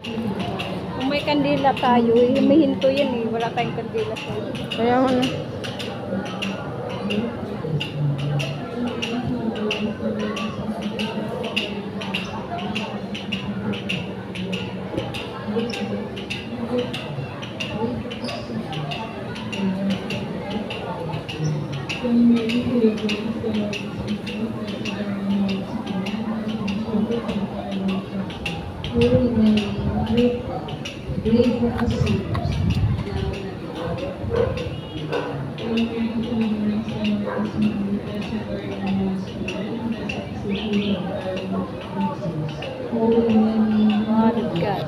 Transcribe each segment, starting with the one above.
Kung may kandila tayo, humihinto yan eh. Wala tayong kandila sa iyo. Kaya mo na. God.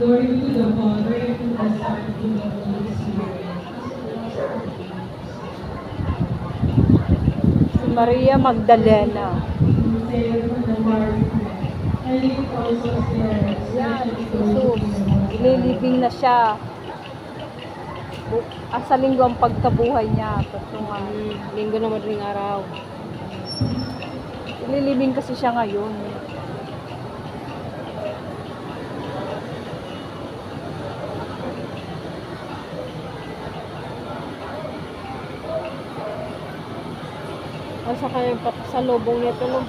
Glory to the Father, and to the Son, and to the Holy Spirit. Si Maria Magdalena. Yan, Jesus. Ililibing na siya. Sa linggo ang pagkabuhay niya. Tatungan. Linggo na madaling araw. Ililibing kasi siya ngayon. Asa kayo sa lubong nito, no?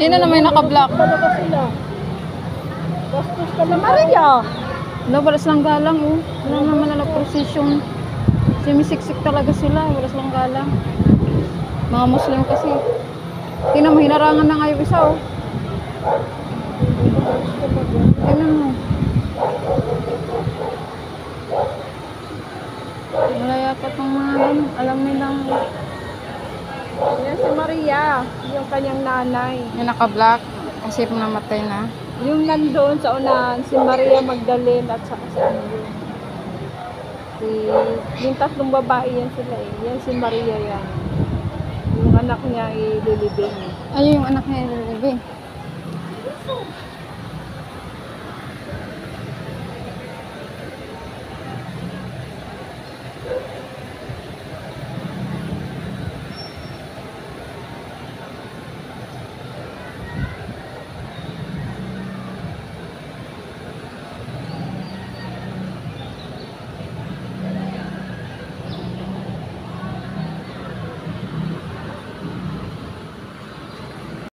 Sino na may naka-block? Talaga sila. Bastos ka na Maria. Wala, wala silang galang, oh. Wala naman na procession. Sumisiksik talaga sila, wala silang galang. Mga Muslim kasi. Tingnan mo, hinarangan na nga yung isa, oh. Tingnan mo. Wala yata itong mga alam nilang Yan si Maria. Yung kanyang nanay. yung naka-block kasi namatay na. Yung nandoon sa unahan, si Maria Magdalena at saka si ano yun. Yung tatlong babae yan sila eh. Yan si Maria yan. Yung anak niya ililibing. Ayun yung anak niya, Bebe.